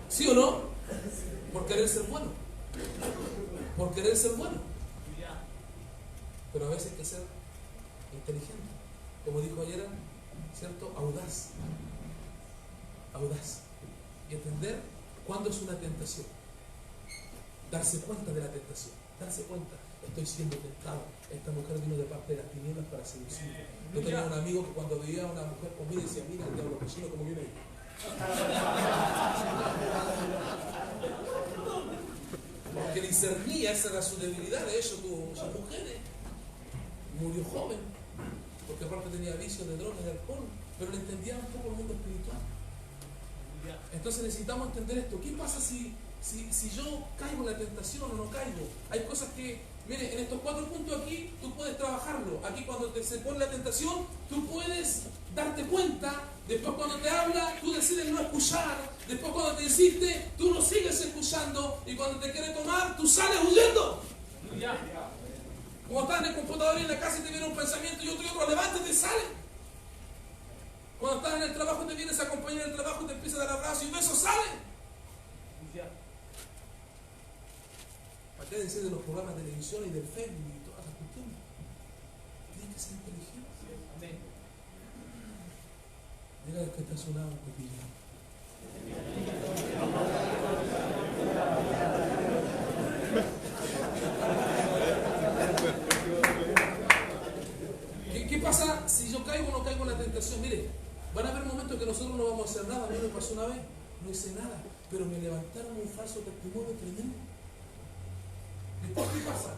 ¿Sí o no? Por querer ser bueno. Pero a veces hay que ser inteligente. Como dijo ayer, ¿cierto? Audaz. Y entender cuándo es una tentación. Darse cuenta de la tentación. Darse cuenta. Estoy siendo tentado. Esta mujer vino de parte de las tinieblas para seducirme. Yo tenía un amigo que cuando veía a una mujer conmigo decía, mira el diablo cochino como viene ahí. Porque discernía, esa era su debilidad. De hecho, sus mujeres murió joven, porque aparte tenía vicios de drogas y de alcohol, pero le entendía un poco el mundo espiritual. Entonces necesitamos entender esto. ¿Qué pasa si yo caigo en la tentación o no caigo? Hay cosas que, mire, en estos 4 puntos aquí, tú puedes trabajarlo. Aquí cuando se pone la tentación, tú puedes darte cuenta. Después cuando te habla, tú decides no escuchar. Después cuando te insiste, tú no sigues escuchando. Y cuando te quiere tomar, tú sales huyendo. Como estás en el computador y en la casa y te viene un pensamiento y otro, levántate y sale. Cuando estás en el trabajo y te vienes a acompañar en el trabajo y te empieza a dar abrazo y besos, sale. Quédense de los programas de televisión y del Facebook y todas las cuestiones. Tienen que ser inteligentes. Amén. Mira el que está sonando un poquillo. ¿Qué pasa si yo caigo o no caigo en la tentación? Mire, van a haber momentos que nosotros no vamos a hacer nada. A mí me pasó una vez, no hice nada, pero me levantaron un falso testimonio tremendo. Después, ¿qué pasa?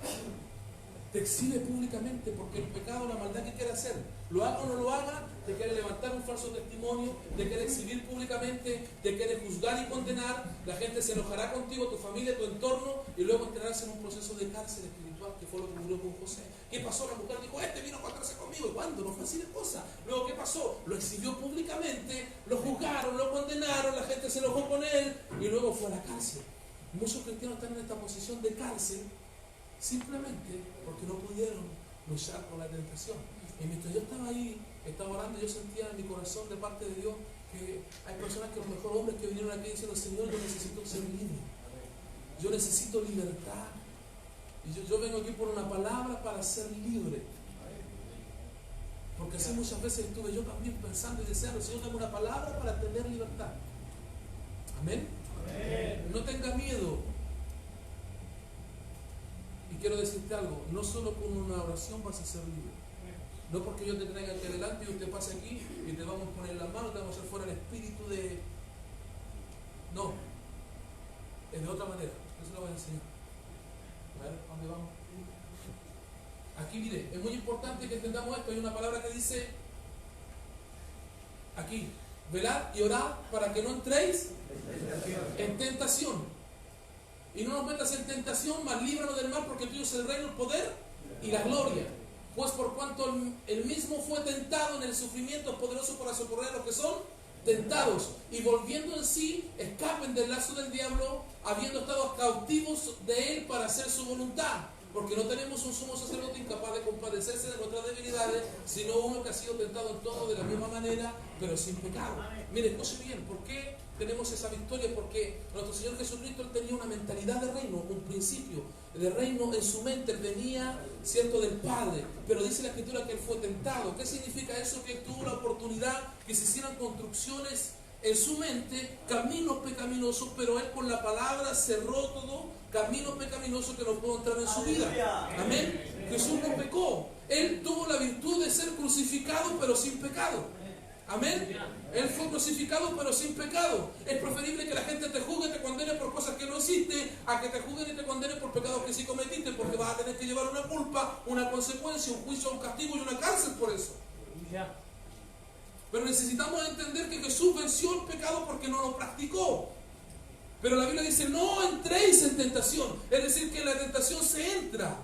Te exhibe públicamente porque el pecado, la maldad que quiere hacer, lo haga o no lo haga, te quiere levantar un falso testimonio, te quiere exhibir públicamente, te quiere juzgar y condenar, la gente se enojará contigo, tu familia, tu entorno, y luego entrarás en un proceso de cárcel espiritual, que fue lo que ocurrió con José. ¿Qué pasó? La mujer dijo, este vino a encontrarse conmigo. ¿Y cuándo? No fue así de cosa. Luego, ¿qué pasó? Lo exhibió públicamente, lo juzgaron, lo condenaron, la gente se enojó con él, y luego fue a la cárcel. Muchos cristianos están en esta posición de cárcel simplemente porque no pudieron luchar con la tentación. Y mientras yo estaba ahí, estaba orando, yo sentía en mi corazón de parte de Dios que hay personas que a lo mejor hombres que vinieron aquí diciendo, Señor, yo necesito ser libre, yo necesito libertad, y yo vengo aquí por una palabra para ser libre, porque así muchas veces estuve yo también pensando y deseando, Señor, dame una palabra para tener libertad. Amén. No tenga miedo. Y quiero decirte algo, no solo con una oración vas a ser libre. No porque yo te traiga aquí adelante y usted pase aquí y te vamos a poner las manos, te vamos a hacer fuera el espíritu de... No, es de otra manera. Eso lo voy a enseñar. A ver, ¿a dónde vamos? Aquí mire, es muy importante que entendamos esto. Hay una palabra que dice aquí, velad y orad para que no entréis en tentación. Y no nos metas en tentación, mas líbranos del mal, porque tuyo es el reino, el poder y la gloria. Pues por cuanto él mismo fue tentado en el sufrimiento, poderoso para socorrer a los que son tentados, y volviendo en sí, escapen del lazo del diablo, habiendo estado cautivos de él para hacer su voluntad. Porque no tenemos un sumo sacerdote incapaz de compadecerse de nuestras debilidades, sino uno que ha sido tentado en todo de la misma manera, pero sin pecado. Mire, escuche bien, ¿por qué tenemos esa victoria? Porque nuestro Señor Jesucristo, Él tenía una mentalidad de reino, un principio de reino en su mente. Él venía, cierto, del Padre, pero dice la Escritura que Él fue tentado. ¿Qué significa eso? Que Él tuvo la oportunidad que se hicieran construcciones en su mente, caminos pecaminosos, pero Él con la palabra cerró todo camino pecaminoso que no pudo entrar en su vida. Amén. Jesús no pecó. Él tuvo la virtud de ser crucificado, pero sin pecado. Amén. Él fue crucificado, pero sin pecado. Es preferible que la gente te juzgue y te condene por cosas que no hiciste, a que te juzguen y te condenen por pecados que sí cometiste, porque vas a tener que llevar una culpa, una consecuencia, un juicio, un castigo y una cárcel por eso. Pero necesitamos entender que Jesús venció el pecado porque no lo practicó. Pero la Biblia dice, no entréis en tentación. Es decir, que en la tentación se entra.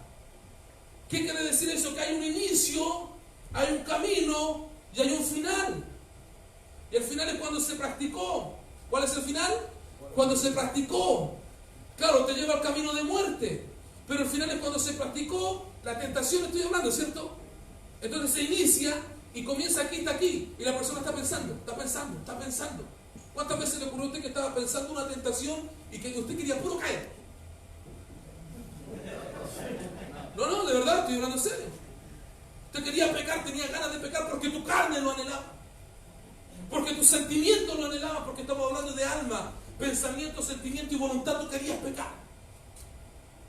¿Qué quiere decir eso? Que hay un inicio, hay un camino y hay un final. Y el final es cuando se practicó. ¿Cuál es el final? Cuando se practicó. Claro, te lleva al camino de muerte. Pero el final es cuando se practicó la tentación, estoy hablando, ¿cierto? Entonces se inicia y comienza aquí, está aquí. Y la persona está pensando, está pensando, está pensando. ¿Cuántas veces le ocurrió a usted que estaba pensando una tentación y que usted quería puro caer? No, de verdad, estoy hablando en serio. Usted quería pecar, tenía ganas de pecar porque tu carne lo anhelaba. Porque tu sentimiento lo anhelaba, porque estamos hablando de alma, pensamiento, sentimiento y voluntad. Tú querías pecar.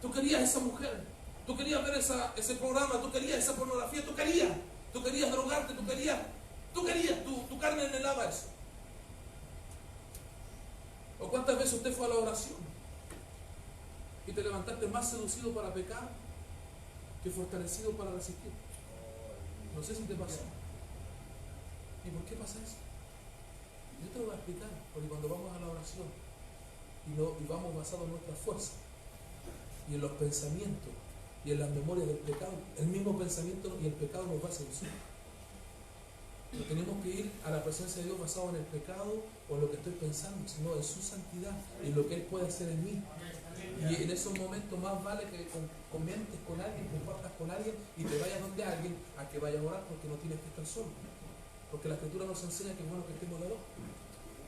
Tú querías esa mujer. Tú querías ver ese programa. Tú querías esa pornografía. Tú querías drogarte. Tu carne anhelaba eso. ¿O cuántas veces usted fue a la oración y te levantaste más seducido para pecar que fortalecido para resistir? No sé si te pasó. ¿Y por qué pasa eso? Yo te lo voy a explicar, porque cuando vamos a la oración y vamos basados en nuestra fuerza y en los pensamientos y en las memorias del pecado, el mismo pensamiento y el pecado nos va a seducir. No tenemos que ir a la presencia de Dios basado en el pecado o en lo que estoy pensando, sino en su santidad y en lo que Él puede hacer en mí. Y en esos momentos más vale que comentes con alguien, compartas con alguien y te vayas donde alguien a que vayas a orar, porque no tienes que estar solo. Porque la Escritura nos enseña que es bueno que estemos de dos.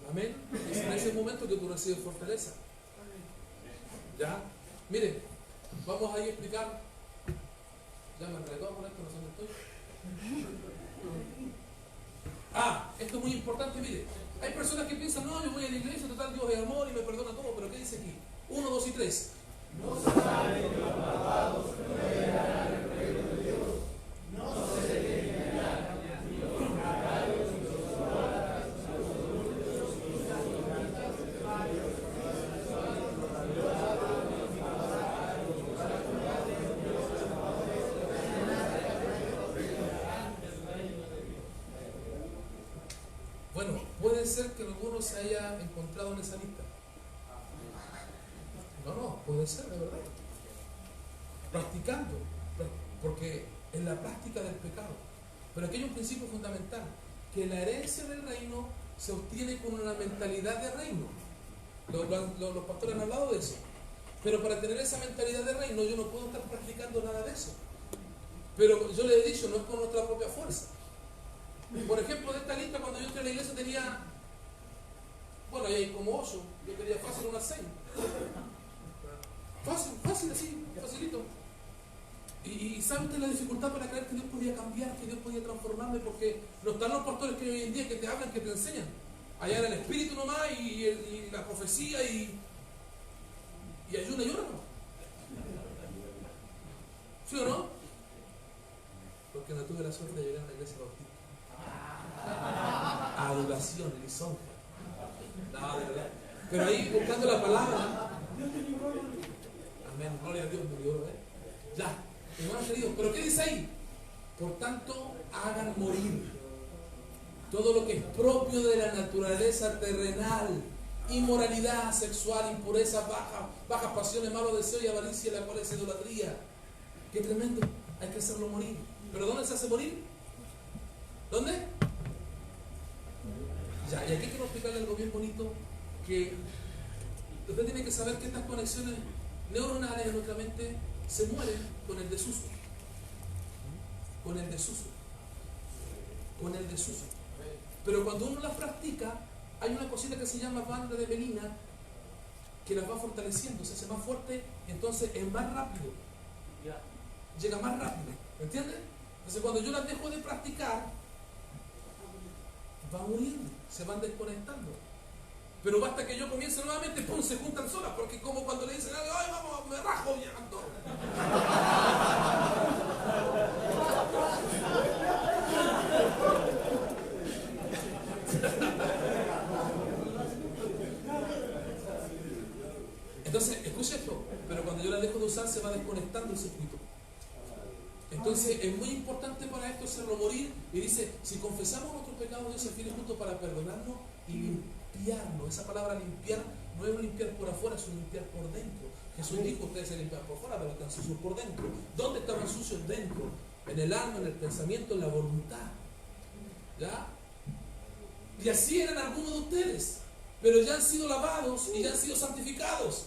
Amén. Es en ese momento que tú recibes fortaleza. ¿Ya? Mire, Vamos a ir a explicar. Ya me enredó con esto, no sé dónde estoy. Esto es muy importante, mire. Hay personas que piensan, no, yo voy a la iglesia, total, Dios es amor y me perdona todo, pero ¿qué dice aquí? 1, 2 y 3. No sabe que los malvados no heredarán el reino de Dios. No se detenerán ni los fornicarios, ni los idólatras, ni los adúlteros, ni los fornicantes, ni los homosexuales, ni los violadores, ni los fornicarios, ni los traficantes, ni los estafadores, heredarán el reino de Dios. Bueno, puede ser que alguno se haya encontrado en esa lista. No, puede ser, de verdad. Practicando, porque en la práctica del pecado. Pero aquí hay un principio fundamental, que la herencia del reino se obtiene con una mentalidad de reino. Los pastores han hablado de eso. Pero para tener esa mentalidad de reino, yo no puedo estar practicando nada de eso. Pero yo le he dicho, no es con nuestra propia fuerza. Por ejemplo, de esta lista, cuando yo entré a la iglesia tenía, bueno, ahí hay como 8, yo quería fácil unas 6. Fácil así, facilito. Y ¿sabe usted la dificultad para creer que Dios podía cambiar, que Dios podía transformarme? Porque no están los pastores que hoy en día que te hablan, que te enseñan. Allá era el espíritu nomás y la profecía y ayuna y ora. ¿Sí o no? Porque no tuve la suerte de llegar a la iglesia bautista. Adoración, lisonja. No, de verdad. Pero ahí buscando la palabra. Amén, gloria a Dios, me dio, Ya, hermanos queridos, pero ¿qué dice ahí? Por tanto, hagan morir todo lo que es propio de la naturaleza terrenal: inmoralidad sexual, impureza, bajas pasiones, malos deseos y avaricia, la cual es idolatría. Qué tremendo, hay que hacerlo morir. ¿Pero dónde se hace morir? ¿Dónde? Ya, y aquí quiero explicarle algo bien bonito, que usted tiene que saber que estas conexiones neuronales en nuestra mente se mueren con el desuso. Con el desuso. Con el desuso. Pero cuando uno las practica, hay una cosita que se llama banda de melina que las va fortaleciendo, se hace más fuerte, entonces es más rápido. Llega más rápido. ¿Me entiendes? Entonces cuando yo las dejo de practicar, van muriendo, se van desconectando. Pero basta que yo comience nuevamente, ¡pum!, se juntan solas, porque como cuando le dicen, ¡ay, vamos, me rajo! Y llegan todos. Entonces, escuche esto, pero cuando yo la dejo de usar se va desconectando el circuito. Entonces es muy importante para esto hacerlo morir. Y dice, si confesamos nuestros pecados, Dios es fiel y justo para perdonarnos y limpiarnos. Esa palabra limpiar no es limpiar por afuera, es limpiar por dentro. Jesús dijo, ustedes se limpian por fuera, pero están sucios por dentro. ¿Dónde estaban sucios? Dentro, en el alma, en el pensamiento, en la voluntad. ¿Ya? Y así eran algunos de ustedes, pero ya han sido lavados y ya han sido santificados.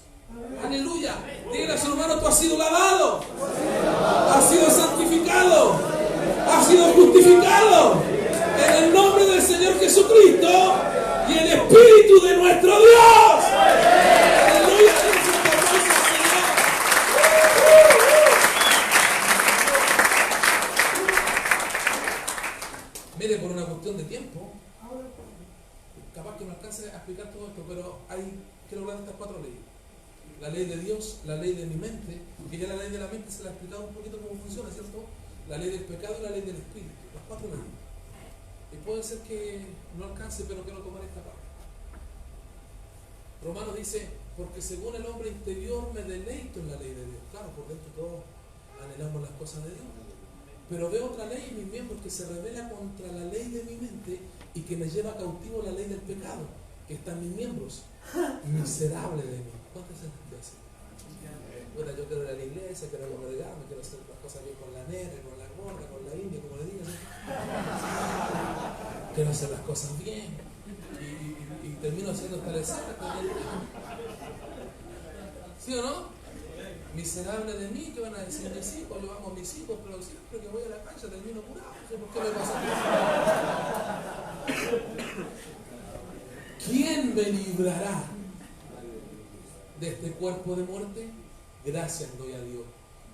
Aleluya. Dígale a su hermano, tú has sido lavado, has sido santificado, has sido justificado en el nombre del Señor Jesucristo y el Espíritu de nuestro Dios. Aleluya. Mire, por una cuestión de tiempo, capaz que no alcance a explicar todo esto, pero quiero hablar de estas 4 leyes. La ley de Dios, la ley de mi mente, que ya la ley de la mente se la ha explicado un poquito cómo funciona, ¿cierto? La ley del pecado y la ley del espíritu, las 4 leyes. Y puede ser que no alcance, pero quiero tomar esta parte. Romanos dice, porque según el hombre interior me deleito en la ley de Dios. Claro, por dentro todos anhelamos las cosas de Dios. Pero veo otra ley en mis miembros que se revela contra la ley de mi mente y que me lleva cautivo la ley del pecado, que está en mis miembros. Miserable de mí. ¿Cuántas veces te hace? Bueno, yo quiero ir a la iglesia, quiero congregarme, quiero hacer las cosas bien con la negra, con la gorda, con la india, como le digan. Quiero hacer las cosas bien. Y termino haciendo tal escena también. ¿Sí o no? Miserable de mí, que van a decir mis hijos, yo amo a mis hijos, pero siempre que voy a la cancha termino curado. No sé por qué me pasa. ¿Quién me librará de este cuerpo de muerte? Gracias doy a Dios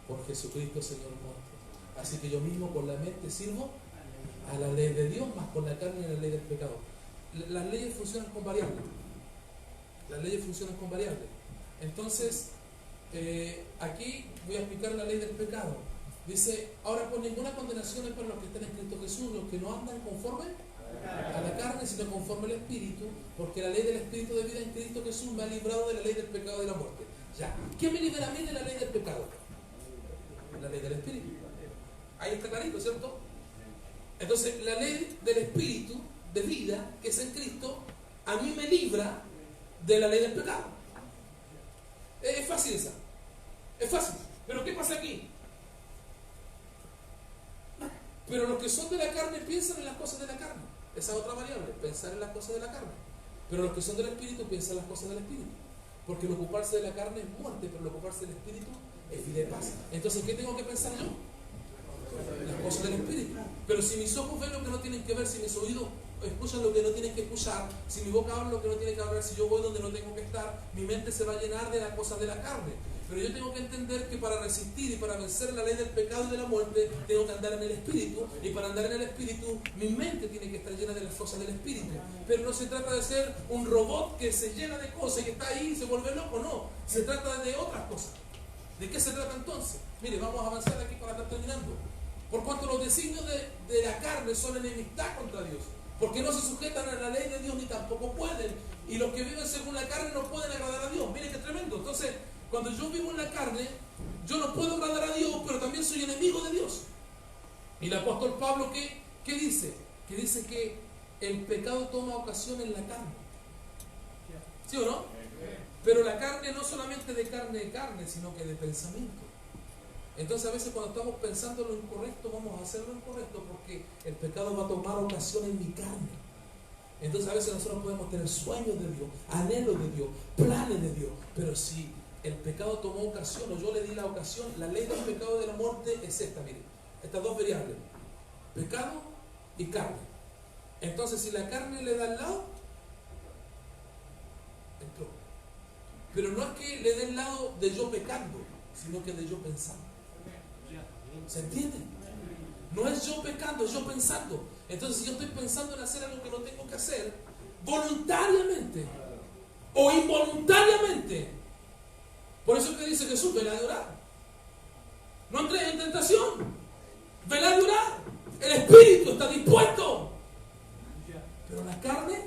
por Jesucristo, Señor nuestro. Así que yo mismo con la mente sirvo a la ley de Dios, más con la carne a la ley del pecado. Las leyes funcionan con variables. Las leyes funcionan con variables. Entonces, aquí voy a explicar la ley del pecado. Dice, ahora pues ninguna condenación es para los que están en Cristo Jesús, los que no andan conforme a la carne, sino conforme al Espíritu, porque la ley del Espíritu de vida en Cristo Jesús me ha librado de la ley del pecado y de la muerte. Ya, ¿qué me libera a mí de la ley del pecado? La ley del Espíritu. Ahí está clarito, ¿cierto? Entonces, la ley del Espíritu de vida, que es en Cristo, a mí me libra de la ley del pecado. Es fácil esa. Es fácil. Pero ¿qué pasa aquí? Pero los que son de la carne piensan en las cosas de la carne. Esa es otra variable, pensar en las cosas de la carne. Pero los que son del Espíritu piensan en las cosas del Espíritu. Porque el ocuparse de la carne es muerte, pero el ocuparse del Espíritu es vida y paz. Entonces, ¿qué tengo que pensar yo? Las cosas del Espíritu. Pero si mis ojos ven lo que no tienen que ver, si mis oídos escuchan lo que no tienen que escuchar, si mi boca habla lo que no tiene que hablar, si yo voy donde no tengo que estar, mi mente se va a llenar de las cosas de la carne. Pero yo tengo que entender que para resistir y para vencer la ley del pecado y de la muerte, tengo que andar en el Espíritu, y para andar en el Espíritu, mi mente tiene que estar llena de las cosas del Espíritu. Pero no se trata de ser un robot que se llena de cosas y que está ahí y se vuelve loco, no. Se trata de otras cosas. ¿De qué se trata entonces? Mire, vamos a avanzar aquí para estar terminando. Por cuanto los designios de la carne son enemistad contra Dios, porque no se sujetan a la ley de Dios ni tampoco pueden, y los que viven según la carne no pueden agradar a Dios. Mire qué tremendo. Entonces, cuando yo vivo en la carne, yo no puedo agradar a Dios, pero también soy enemigo de Dios. Y el apóstol Pablo, ¿qué dice? Que dice que el pecado toma ocasión en la carne. ¿Sí o no? Pero la carne no solamente de carne, sino que de pensamiento. Entonces a veces cuando estamos pensando lo incorrecto, vamos a hacer lo incorrecto porque el pecado va a tomar ocasión en mi carne. Entonces a veces nosotros podemos tener sueños de Dios, anhelos de Dios, planes de Dios, pero si el pecado tomó ocasión o yo le di la ocasión, la ley del pecado y de la muerte es esta, miren, estas dos variables, pecado y carne. Entonces si la carne le da al lado, entró. Pero no es que le dé el lado de yo pecando, sino que de yo pensando. ¿Se entiende? No es yo pecando, es yo pensando. Entonces si yo estoy pensando en hacer algo que no tengo que hacer, voluntariamente o involuntariamente, por eso es que dice Jesús, velad y orad. No entres en tentación, velad y orad. El espíritu está dispuesto, pero la carne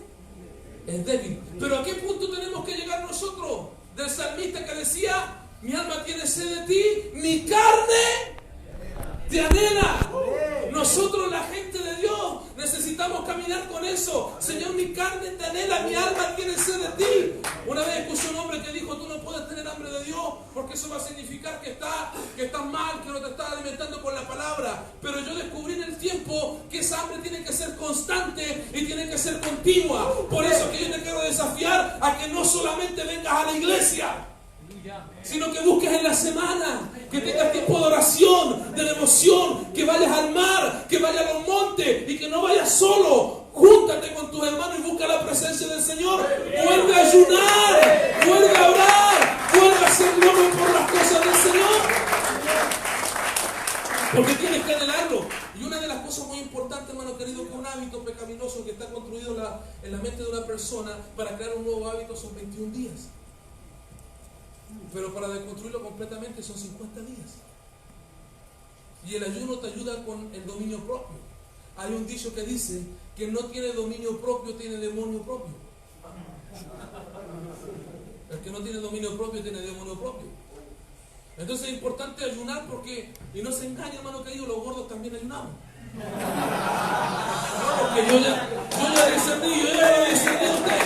es débil. Pero ¿a qué punto tenemos que llegar nosotros? Del salmista que decía, mi alma tiene sed de ti, mi carne te anhela. Nosotros, la gente de Dios, necesitamos caminar con eso. Señor, mi carne te anhela, mi alma tiene sed de ti. Una vez escuché un hombre que dijo, tú no puedes tener hambre de Dios, porque eso va a significar que estás mal, que no te estás alimentando con la palabra. Pero yo descubrí en el tiempo que esa hambre tiene que ser constante y tiene que ser continua. Por eso que yo te quiero desafiar a que no solamente vengas a la iglesia, sino que busques en la semana, que tengas tiempo de oración, de devoción, que vayas al mar, que vayas a los montes y que no vayas solo. Júntate con tus hermanos y busca la presencia del Señor. Vuelve a ayunar, vuelve a orar, vuelve a hacer gloria por las cosas del Señor, porque tienes que anhelarlo. Y una de las cosas muy importantes, hermano querido, que un hábito pecaminoso que está construido en la mente de una persona, para crear un nuevo hábito son 21 días. Pero para desconstruirlo completamente son 50 días. Y el ayuno te ayuda con el dominio propio. Hay un dicho que dice que no tiene dominio propio, tiene demonio propio. El que no tiene dominio propio, tiene demonio propio. Entonces es importante ayunar porque, y no se engañe, hermano querido, los gordos también ayunamos. No, porque yo ya discerní, yo ya lo discerní a usted.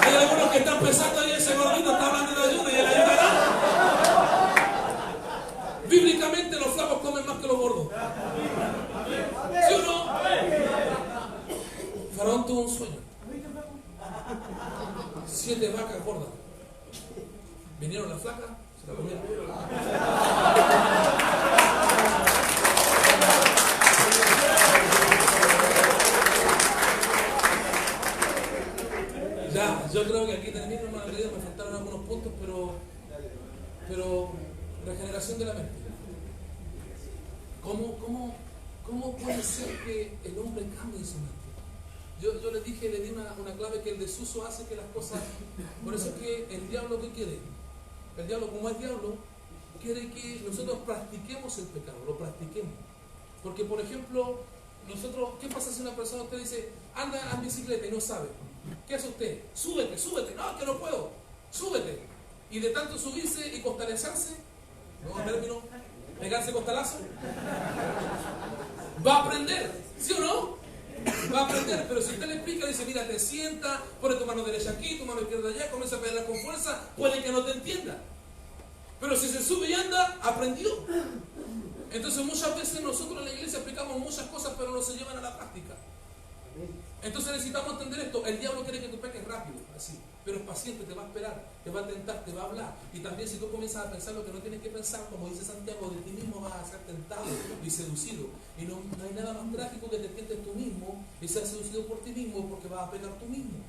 Hay algunos que están pensando ahí, ese gordito está hablando de ayuno y él ayunará. Bíblicamente los flacos comen más que los gordos. ¿Sí o no? Faraón tuvo un sueño. 7 vacas gordas. Vinieron las flacas, se la comieron. Ya, yo creo que aquí termino, hermano querido, me faltaron algunos puntos, pero ¿Cómo puede ser que el hombre cambie su mente? Yo le di una clave, que el desuso hace que las cosas... Por eso es que el diablo, ¿qué quiere? El diablo, como es diablo, quiere que nosotros practiquemos el pecado, lo practiquemos. Porque, por ejemplo, nosotros, ¿qué pasa si una persona, usted dice, anda en bicicleta y no sabe? ¿Qué hace usted? Súbete. No, que no puedo. Súbete. Y de tanto subirse y costalezarse, ¿no? Término, pegarse costalazo, va a aprender, ¿sí o no? Va a aprender, pero si usted le explica, dice, mira, te sienta, pone tu mano derecha aquí, tu mano izquierda allá, comienza a pegarla con fuerza, puede que no te entienda. Pero si se sube y anda, aprendió. Entonces muchas veces nosotros en la iglesia explicamos muchas cosas, pero no se llevan a la práctica. Entonces necesitamos entender esto. El diablo quiere que tú peques rápido, así, pero es paciente, te va a esperar, te va a tentar, te va a hablar. Y también si tú comienzas a pensar lo que no tienes que pensar, como dice Santiago, de ti mismo vas a ser tentado y seducido. Y no hay nada más trágico que te tientes tú mismo y seas seducido por ti mismo, porque vas a pecar tú mismo.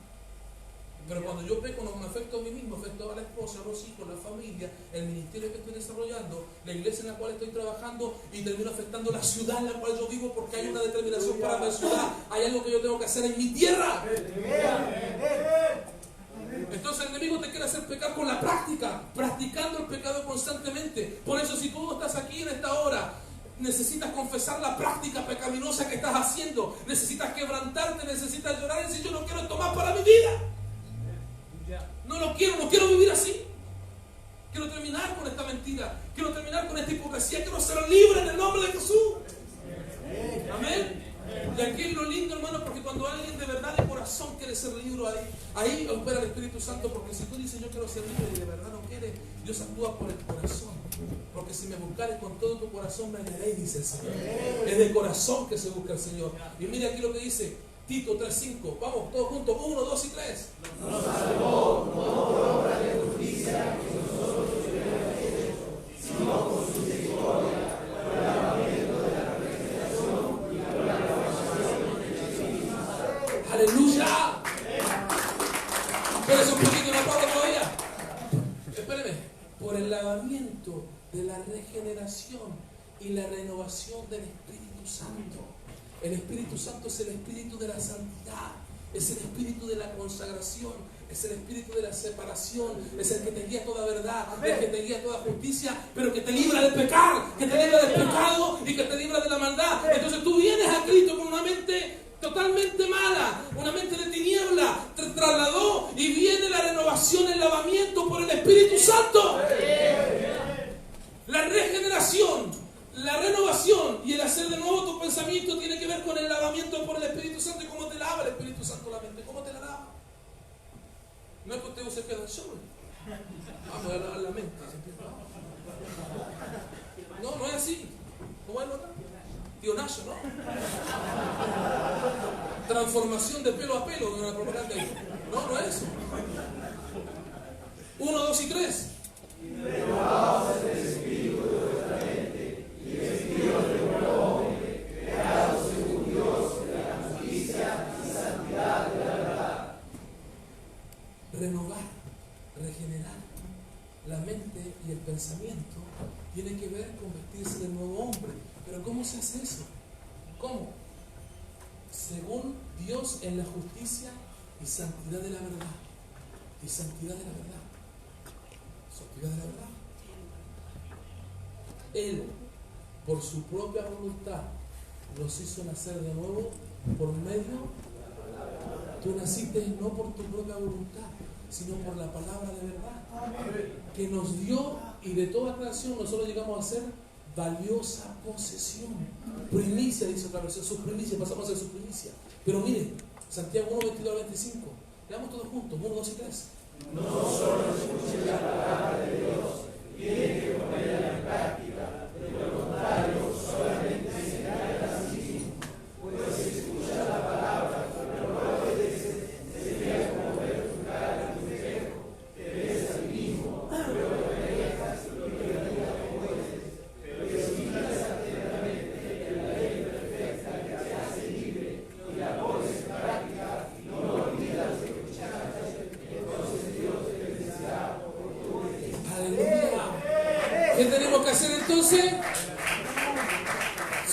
Pero cuando yo peco, no me afecto a mí mismo, afecto a la esposa, a los hijos, a la familia, el ministerio que estoy desarrollando, la iglesia en la cual estoy trabajando, y termino afectando la ciudad en la cual yo vivo, porque hay una determinación para mi ciudad, hay algo que yo tengo que hacer en mi tierra. Entonces el enemigo te quiere hacer pecar con la práctica, practicando el pecado constantemente. Por eso, si tú no estás aquí en esta hora, necesitas confesar la práctica pecaminosa que estás haciendo, necesitas quebrantarte, necesitas llorar y decir, yo no quiero esto más para mi vida. No lo quiero, no quiero vivir así. Quiero terminar con esta mentira, quiero terminar con esta hipocresía, quiero ser libre en el nombre de Jesús. Amén. Y aquí es lo lindo, hermano, porque cuando alguien de verdad de corazón quiere ser libre, ahí opera el Espíritu Santo. Porque si tú dices yo quiero ser libre y de verdad no quieres, Dios actúa por el corazón. Porque si me buscares con todo tu corazón me hallaréis, dice el Señor. Es de corazón que se busca el Señor. Y mire aquí lo que dice Tito 3:5. Vamos todos juntos, 1, 2 y 3. Nos salvó no por obra de justicia que nosotros hubiéramos hecho, sino por su misericordia, por el lavamiento de la regeneración y por la renovación del Espíritu. ¡Aleluya! Espérese un poquito, una pausa todavía. Espéreme. Por el lavamiento de la regeneración y la renovación del Espíritu Santo. El Espíritu Santo es el Espíritu de la santidad, es el Espíritu de la consagración, es el Espíritu de la separación, es el que te guía toda verdad, el que te guía toda justicia, pero que te libra de pecar, que te libra del pecado y que te libra de la maldad. Entonces tú vienes a Cristo con una mente totalmente mala, una mente de tiniebla, te trasladó y viene la renovación, el lavamiento por el Espíritu Santo. La regeneración, la renovación y el hacer de nuevo tu pensamiento tiene que ver con el lavamiento por el Espíritu Santo. ¿Y cómo te lava el Espíritu Santo la mente? ¿Cómo te la lava? No es que usted use queda solo. Vamos a lavar la mente. No, no es así. ¿Cómo es nota? Tío Nacho, ¿no? Transformación de pelo a pelo de una propaganda. No, no es eso. 1, 2 y 3. Renovar, regenerar la mente y el pensamiento tiene que ver con vestirse de nuevo hombre. Pero ¿cómo se hace eso? ¿Cómo? Según Dios en la justicia y santidad de la verdad. Y santidad de la verdad. Santidad de la verdad. Él, por su propia voluntad, nos hizo nacer de nuevo por medio. Tú naciste no por tu propia voluntad, sino por la palabra de verdad que nos dio, y de toda creación nosotros llegamos a ser valiosa posesión. Primicia, dice otra versión, sus primicias, pasamos a ser su primicia. Pero miren, Santiago 1, 22 al 25, leamos todos juntos, 1, 2 y 3. No solo escuchen la palabra de Dios, tienen que ponerla en práctica, de lo contrario solamente se caen a sí mismos. Pues si escuchas la palabra, pero no obedeces, sería como ver tu cara en un espejo, te ves a ti mismo, luego te dejas y lo que la vida obedeces. Pero si miras atentamente que la ley perfecta que te hace libre y la pones en práctica y no olvidas de escuchaste, entonces Dios te bendecirá por tu obediencia. ¡Aleluya! ¿Qué tenemos que hacer entonces?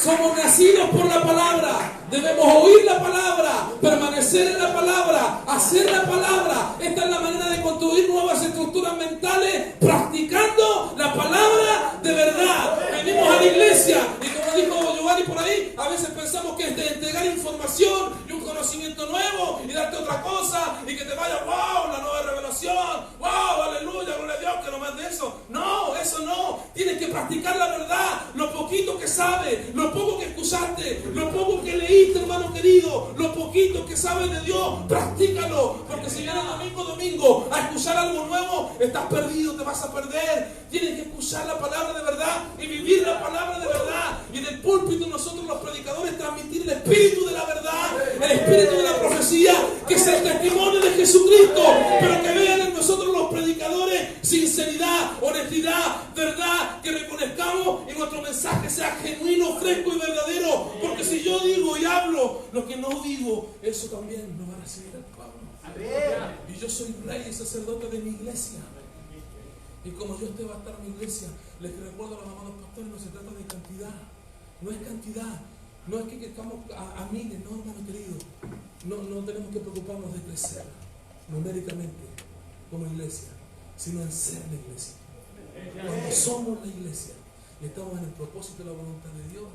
Somos nacidos por la palabra. Debemos oír la palabra, permanecer en la palabra, hacer la palabra. Esta es la manera de construir nuevas estructuras mentales, practicando la palabra de verdad. Venimos a la iglesia y como dijo Giovanni por ahí, a veces pensamos que es de entregar información y un conocimiento nuevo y darte otra cosa y que te vaya, wow, la nueva revelación, wow, aleluya, gloria a Dios, que no más de eso. No, eso no. Tienes que practicar la verdad, lo poquito que sabes, lo poco que escuchaste, lo poco que leíste, hermano querido, lo poquito que sabes de Dios, practícalo, porque si vienes domingo a escuchar algo nuevo, estás perdido, te vas a perder. Tienes que escuchar la palabra de verdad y vivir la palabra de verdad, y en el púlpito nosotros los predicadores transmitir el espíritu de la verdad, el espíritu de la profecía, que es el testimonio de Jesucristo, pero que vean en nosotros los predicadores sinceridad, honestidad, verdad, que reconozcamos y nuestro mensaje sea genuino, fresco y verdadero, porque si yo digo y hablo lo que no digo, eso también no va a recibir el Pablo. Y yo soy rey y sacerdote de mi iglesia, y como yo va a estar en mi iglesia, les recuerdo a los amados pastores, no se trata de cantidad, no es cantidad, no es que estamos a miles, no, hermano querido, no tenemos que preocuparnos de crecer numéricamente como iglesia, sino en ser la iglesia. Cuando somos la iglesia y estamos en el propósito de la voluntad de Dios,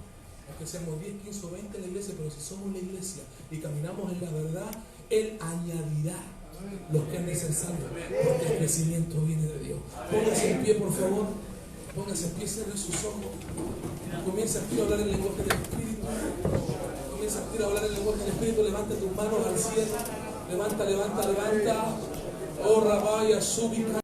aunque seamos 10, 15 o 20 en la iglesia, pero si somos la iglesia y caminamos en la verdad, Él añadirá los que es necesario, porque el crecimiento viene de Dios. Póngase en pie, por favor. Póngase en pie, cierre sus ojos. Comienza a hablar el lenguaje del Espíritu. Comienza a hablar el lenguaje del Espíritu. Levanta tus manos al cielo. Levanta. Oh, Rabaya, súbica.